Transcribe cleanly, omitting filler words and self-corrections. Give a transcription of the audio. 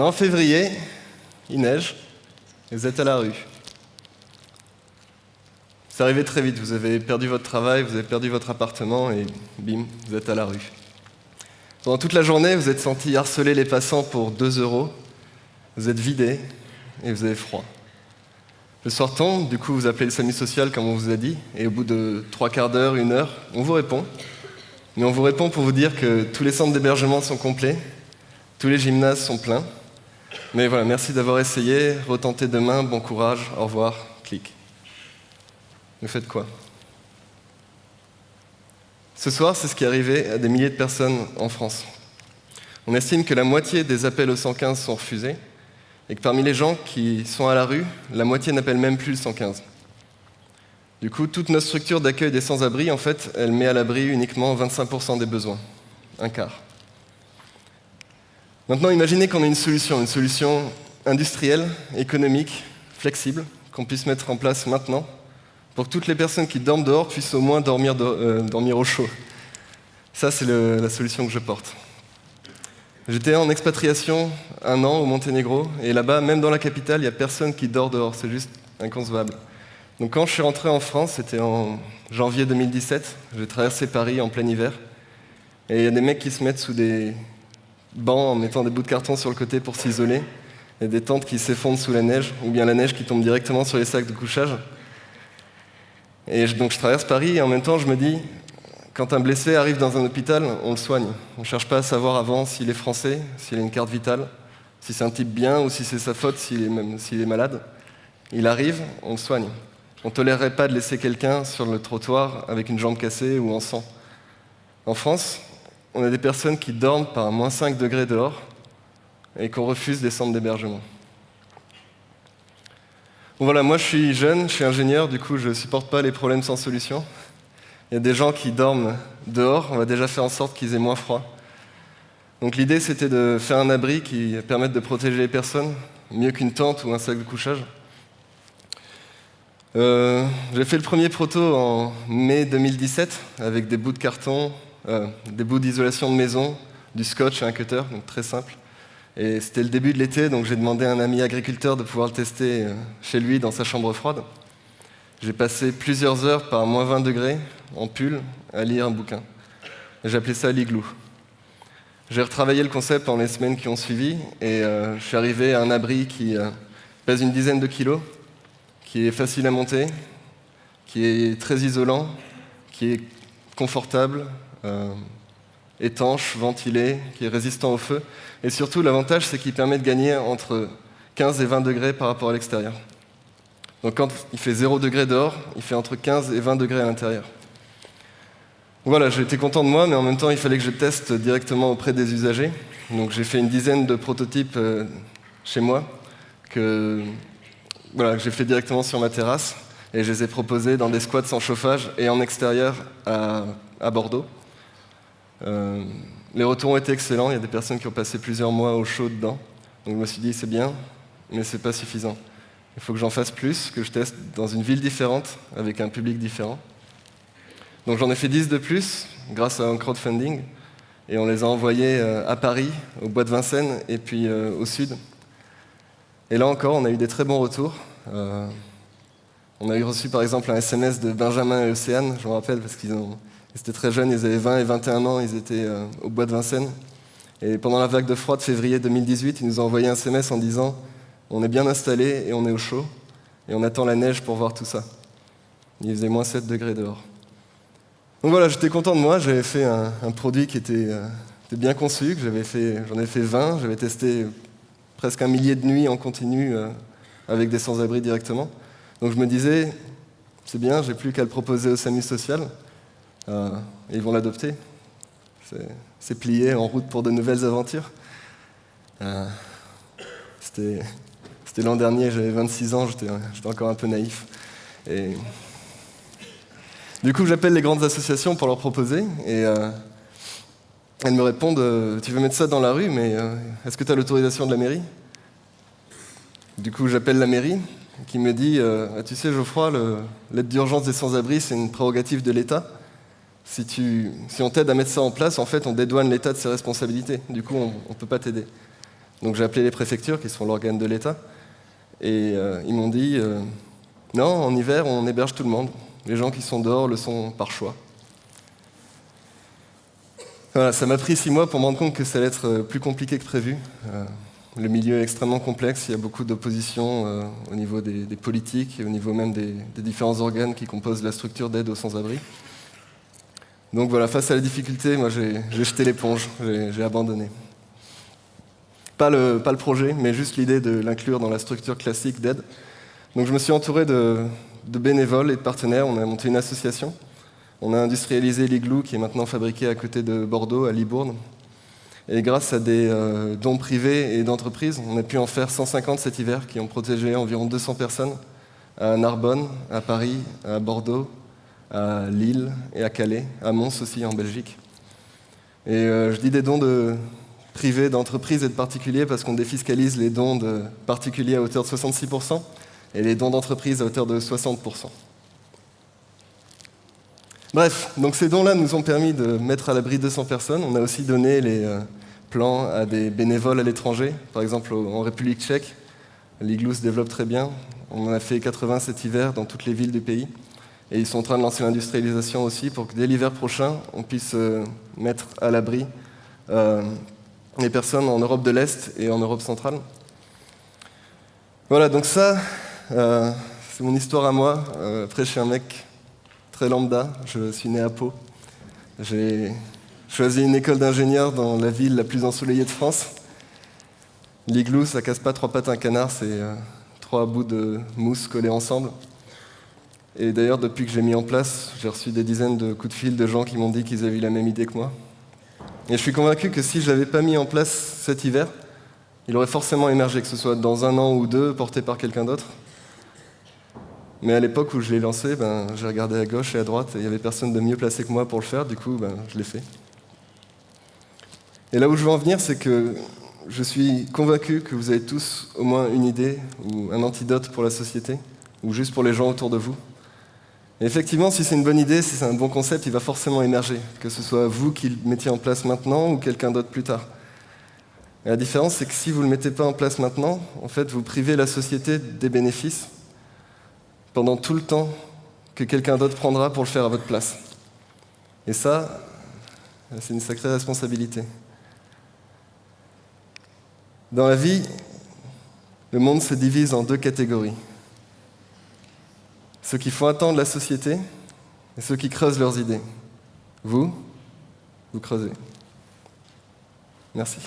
est en février, il neige, et vous êtes à la rue. C'est arrivé très vite, vous avez perdu votre travail, vous avez perdu votre appartement, et bim, vous êtes à la rue. Pendant toute la journée, vous êtes senti harceler les passants pour 2 €, vous êtes vidé, et vous avez froid. Le soir tombe, du coup vous appelez le SAMU social comme on vous a dit, et au bout de 3/4 d'heure, 1 heure, on vous répond. Mais on vous répond pour vous dire que tous les centres d'hébergement sont complets, tous les gymnases sont pleins. Mais voilà, merci d'avoir essayé, retentez demain, bon courage, au revoir, clic. Vous faites quoi? Ce soir, c'est ce qui est arrivé à des milliers de personnes en France. On estime que la moitié des appels au 115 sont refusés, et que parmi les gens qui sont à la rue, la moitié n'appelle même plus le 115. Du coup, toute notre structure d'accueil des sans-abri, en fait, elle met à l'abri uniquement 25% des besoins, un quart. Maintenant, imaginez qu'on ait une solution industrielle, économique, flexible, qu'on puisse mettre en place maintenant, pour que toutes les personnes qui dorment dehors puissent au moins dormir au chaud. Ça, c'est la solution que je porte. J'étais en expatriation 1 an au Monténégro, et là-bas, même dans la capitale, il n'y a personne qui dort dehors, c'est juste inconcevable. Donc quand je suis rentré en France, c'était en janvier 2017, j'ai traversé Paris en plein hiver, et il y a des mecs qui se mettent sous des bancs en mettant des bouts de carton sur le côté pour s'isoler, et des tentes qui s'effondrent sous la neige, ou bien la neige qui tombe directement sur les sacs de couchage. Et donc je traverse Paris, et en même temps je me dis, quand un blessé arrive dans un hôpital, on le soigne. On ne cherche pas à savoir avant s'il est français, s'il a une carte vitale, si c'est un type bien ou si c'est sa faute s'il est malade. Il arrive, on le soigne. On ne tolérerait pas de laisser quelqu'un sur le trottoir avec une jambe cassée ou en sang. En France, on a des personnes qui dorment par -5 degrés dehors et qu'on refuse des centres d'hébergement. Bon voilà, moi je suis jeune, je suis ingénieur, du coup je ne supporte pas les problèmes sans solution. Il y a des gens qui dorment dehors, on va déjà faire en sorte qu'ils aient moins froid. Donc l'idée c'était de faire un abri qui permette de protéger les personnes, mieux qu'une tente ou un sac de couchage. J'ai fait le premier proto en mai 2017 avec des bouts de carton, des bouts d'isolation de maison, du scotch et un cutter, donc très simple. Et c'était le début de l'été, donc j'ai demandé à un ami agriculteur de pouvoir le tester chez lui dans sa chambre froide. J'ai passé plusieurs heures par -20 degrés, en pull, à lire un bouquin. J'ai appelé ça l'igloo. J'ai retravaillé le concept en les semaines qui ont suivi, et je suis arrivé à un abri qui pèse une dizaine de kilos, qui est facile à monter, qui est très isolant, qui est confortable, étanche, ventilé, qui est résistant au feu. Et surtout, l'avantage, c'est qu'il permet de gagner entre 15 et 20 degrés par rapport à l'extérieur. Donc quand il fait 0 degré dehors, il fait entre 15 et 20 degrés à l'intérieur. Voilà, j'ai été content de moi, mais en même temps, il fallait que je teste directement auprès des usagers. Donc j'ai fait une dizaine de prototypes chez moi, que j'ai fait directement sur ma terrasse, et je les ai proposés dans des squats sans chauffage et en extérieur à Bordeaux. Les retours ont été excellents, il y a des personnes qui ont passé plusieurs mois au chaud dedans. Donc je me suis dit, c'est bien, mais c'est pas suffisant. Il faut que j'en fasse plus, que je teste dans une ville différente, avec un public différent. Donc j'en ai fait 10 de plus, grâce à un crowdfunding, et on les a envoyés à Paris, au Bois de Vincennes, et puis au sud. Et là encore, on a eu des très bons retours. On a eu reçu par exemple un SMS de Benjamin et Océane, je me rappelle, parce qu'ils étaient très jeunes, ils avaient 20 et 21 ans, ils étaient au Bois de Vincennes. Et pendant la vague de froid de février 2018, ils nous ont envoyé un SMS en disant « On est bien installés et on est au chaud, et on attend la neige pour voir tout ça. » Il faisait -7 degrés dehors. Donc voilà, j'étais content de moi, j'avais fait un produit qui était bien conçu, j'en ai fait 20, j'avais testé presque 1 millier de nuits en continu avec des sans-abri directement. Donc je me disais, c'est bien, j'ai plus qu'à le proposer au SAMU social, et ils vont l'adopter. C'est plié, en route pour de nouvelles aventures. C'était l'an dernier, j'avais 26 ans, j'étais encore un peu naïf. Et du coup, j'appelle les grandes associations pour leur proposer, et elles me répondent tu veux mettre ça dans la rue, mais est-ce que tu as l'autorisation de la mairie? Du coup, j'appelle la mairie, qui me dit tu sais, Geoffroy, l'aide d'urgence des sans-abri, c'est une prérogative de l'État. Si on t'aide à mettre ça en place, en fait, on dédouane l'État de ses responsabilités. Du coup, on ne peut pas t'aider. Donc j'ai appelé les préfectures, qui sont l'organe de l'État, et ils m'ont dit non, en hiver, on héberge tout le monde. Les gens qui sont dehors le sont par choix. Voilà, ça m'a pris 6 mois pour me rendre compte que ça allait être plus compliqué que prévu. Le milieu est extrêmement complexe, il y a beaucoup d'opposition au niveau des politiques et au niveau même des différents organes qui composent la structure d'aide aux sans-abri. Donc voilà, face à la difficulté, moi j'ai jeté l'éponge, j'ai abandonné. Pas le projet, mais juste l'idée de l'inclure dans la structure classique d'aide. Donc je me suis entouré de bénévoles et de partenaires, on a monté une association. On a industrialisé l'igloo qui est maintenant fabriqué à côté de Bordeaux, à Libourne. Et grâce à des dons privés et d'entreprises, on a pu en faire 150 cet hiver qui ont protégé environ 200 personnes à Narbonne, à Paris, à Bordeaux, à Lille et à Calais, à Mons aussi en Belgique. Et je dis des dons privés d'entreprises et de particuliers parce qu'on défiscalise les dons de particuliers à hauteur de 66% et les dons d'entreprises à hauteur de 60%. Bref, donc ces dons-là nous ont permis de mettre à l'abri 200 personnes. On a aussi donné les plans à des bénévoles à l'étranger, par exemple en République tchèque. L'igloo se développe très bien. On en a fait 80 cet hiver dans toutes les villes du pays. Et ils sont en train de lancer l'industrialisation aussi pour que dès l'hiver prochain, on puisse mettre à l'abri les personnes en Europe de l'Est et en Europe centrale. Voilà, donc ça, c'est mon histoire à moi. Après, je suis un mec très lambda, je suis né à Pau. J'ai choisi une école d'ingénieur dans la ville la plus ensoleillée de France. L'igloo, ça casse pas 3 pattes à un canard, c'est 3 bouts de mousse collés ensemble. Et d'ailleurs, depuis que j'ai mis en place, j'ai reçu des dizaines de coups de fil de gens qui m'ont dit qu'ils avaient eu la même idée que moi. Et je suis convaincu que si je l'avais pas mis en place cet hiver, il aurait forcément émergé, que ce soit dans 1 an ou 2, porté par quelqu'un d'autre. Mais à l'époque où je l'ai lancé, j'ai regardé à gauche et à droite et il n'y avait personne de mieux placé que moi pour le faire, du coup je l'ai fait. Et là où je veux en venir, c'est que je suis convaincu que vous avez tous au moins une idée ou un antidote pour la société, ou juste pour les gens autour de vous. Et effectivement, si c'est une bonne idée, si c'est un bon concept, il va forcément émerger, que ce soit vous qui le mettiez en place maintenant ou quelqu'un d'autre plus tard. Et la différence, c'est que si vous ne le mettez pas en place maintenant, en fait, vous privez la société des bénéfices pendant tout le temps que quelqu'un d'autre prendra pour le faire à votre place. Et ça, c'est une sacrée responsabilité. Dans la vie, le monde se divise en 2 catégories. Ceux qui font attendre la société et ceux qui creusent leurs idées. Vous creusez. Merci.